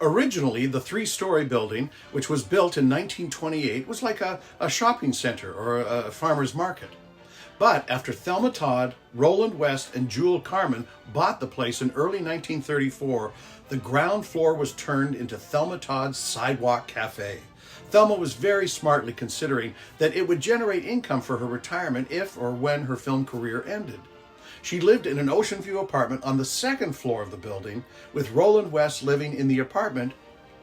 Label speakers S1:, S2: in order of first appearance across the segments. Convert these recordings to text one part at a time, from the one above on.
S1: Originally, the three-story building, which was built in 1928, was like a shopping center or a farmer's market. But after Thelma Todd, Roland West, and Jewel Carmen bought the place in early 1934, the ground floor was turned into Thelma Todd's Sidewalk Cafe. Thelma was very smartly considering that it would generate income for her retirement if or when her film career ended. She lived in an ocean view apartment on the second floor of the building, with Roland West living in the apartment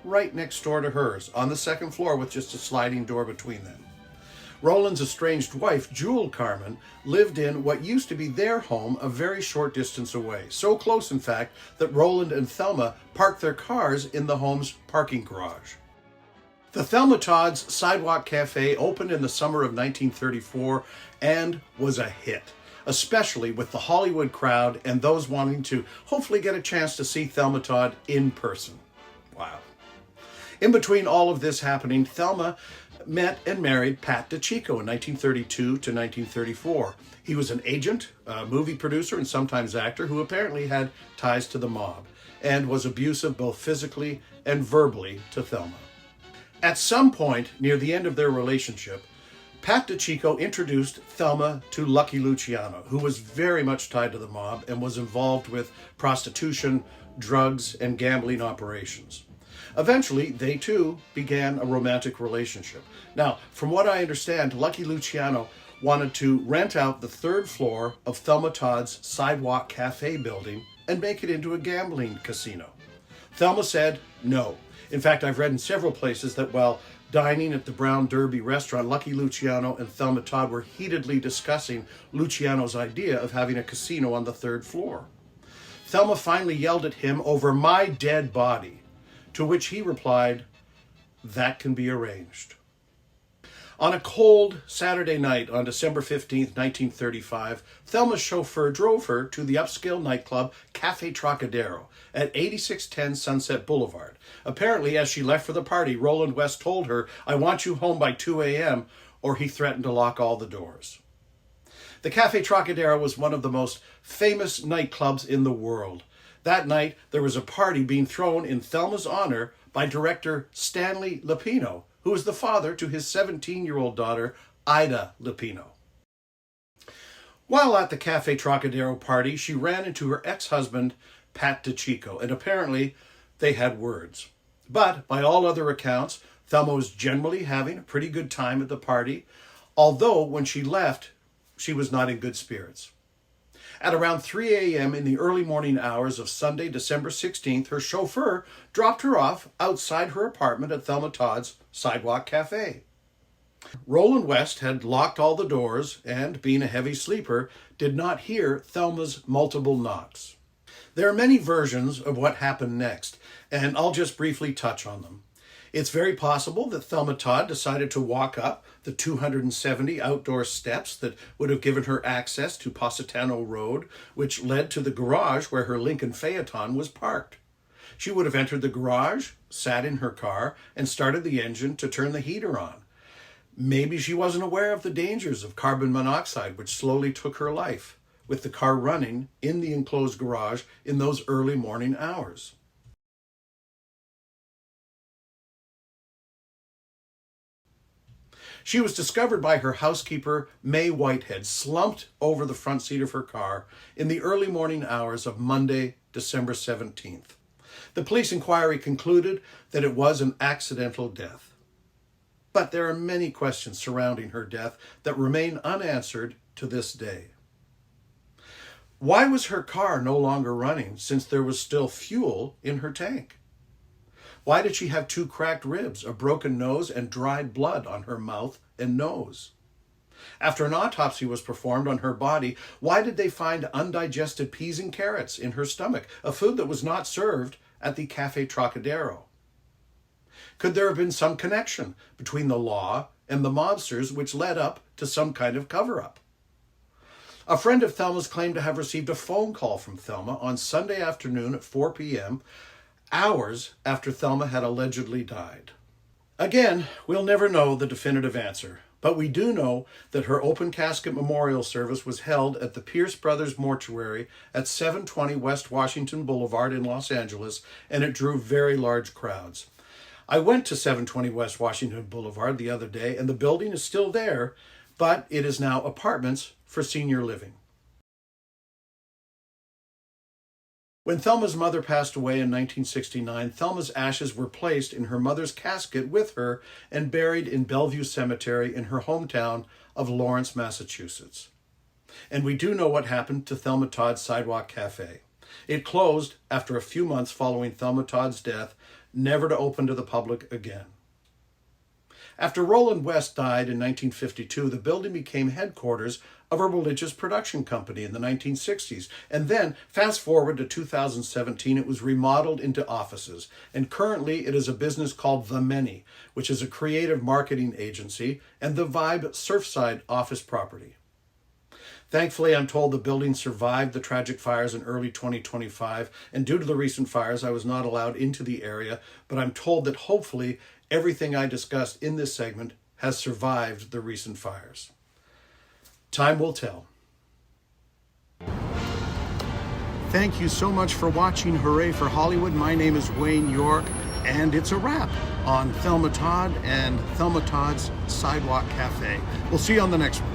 S1: right next door to hers, on the second floor with just a sliding door between them. Roland's estranged wife, Jewel Carmen, lived in what used to be their home a very short distance away. So close, in fact, that Roland and Thelma parked their cars in the home's parking garage. The Thelma Todd's Sidewalk Cafe opened in the summer of 1934 and was a hit, especially with the Hollywood crowd and those wanting to hopefully get a chance to see Thelma Todd in person. Wow. In between all of this happening, Thelma met and married Pat DiCicco in 1932 to 1934. He was an agent, a movie producer, and sometimes actor who apparently had ties to the mob and was abusive both physically and verbally to Thelma. At some point near the end of their relationship, Pat DiCicco introduced Thelma to Lucky Luciano, who was very much tied to the mob and was involved with prostitution, drugs, and gambling operations. Eventually, they too began a romantic relationship. Now, from what I understand, Lucky Luciano wanted to rent out the third floor of Thelma Todd's Sidewalk Cafe building and make it into a gambling casino. Thelma said no. In fact, I've read in several places that while dining at the Brown Derby restaurant, Lucky Luciano and Thelma Todd were heatedly discussing Luciano's idea of having a casino on the third floor. Thelma finally yelled at him over my dead body, to which he replied, "That can be arranged." On a cold Saturday night on December 15th, 1935, Thelma's chauffeur drove her to the upscale nightclub Cafe Trocadero at 8610 Sunset Boulevard. Apparently, as she left for the party, Roland West told her, "I want you home by 2 a.m., or he threatened to lock all the doors. The Cafe Trocadero was one of the most famous nightclubs in the world. That night, there was a party being thrown in Thelma's honor by director Stanley Lupino, who was the father to his 17-year-old daughter, Ida Lupino. While at the Cafe Trocadero party, she ran into her ex-husband, Pat DiCicco, and apparently they had words. But by all other accounts, Thelma was generally having a pretty good time at the party, although when she left, she was not in good spirits. At around 3 a.m. in the early morning hours of Sunday, December 16th, her chauffeur dropped her off outside her apartment at Thelma Todd's Sidewalk Cafe. Roland West had locked all the doors and, being a heavy sleeper, did not hear Thelma's multiple knocks. There are many versions of what happened next, and I'll just briefly touch on them. It's very possible that Thelma Todd decided to walk up the 270 outdoor steps that would have given her access to Positano Road, which led to the garage where her Lincoln Phaeton was parked. She would have entered the garage, sat in her car, and started the engine to turn the heater on. Maybe she wasn't aware of the dangers of carbon monoxide, which slowly took her life, with the car running in the enclosed garage in those early morning hours. She was discovered by her housekeeper, May Whitehead, slumped over the front seat of her car in the early morning hours of Monday, December 17th. The police inquiry concluded that it was an accidental death. But there are many questions surrounding her death that remain unanswered to this day. Why was her car no longer running since there was still fuel in her tank? Why did she have 2 cracked ribs, a broken nose, and dried blood on her mouth and nose? After an autopsy was performed on her body, why did they find undigested peas and carrots in her stomach, a food that was not served at the Cafe Trocadero? Could there have been some connection between the law and the mobsters which led up to some kind of cover-up? A friend of Thelma's claimed to have received a phone call from Thelma on Sunday afternoon at 4 p.m., hours after Thelma had allegedly died. Again, we'll never know the definitive answer, But we do know that her open casket memorial service was held at the Pierce Brothers Mortuary at 720 West Washington Boulevard in Los Angeles, and it drew very large crowds. I went to 720 West Washington Boulevard the other day, and the building is still there, but it is now apartments for senior living. When Thelma's mother passed away in 1969, Thelma's ashes were placed in her mother's casket with her and buried in Bellevue Cemetery in her hometown of Lawrence, Massachusetts. And we do know what happened to Thelma Todd's Sidewalk Cafe. It closed after a few months following Thelma Todd's death, never to open to the public again. After Roland West died in 1952, the building became headquarters of a religious production company in the 1960s. And then, fast forward to 2017, it was remodeled into offices. And currently, it is a business called The Many, which is a creative marketing agency, and the Vibe Surfside office property. Thankfully, I'm told the building survived the tragic fires in early 2025, and due to the recent fires, I was not allowed into the area, but I'm told that hopefully everything I discussed in this segment has survived the recent fires. Time will tell. Thank you so much for watching Hooray for Hollywood. My name is Wayne York, and it's a wrap on Thelma Todd and Thelma Todd's Sidewalk Cafe. We'll see you on the next one.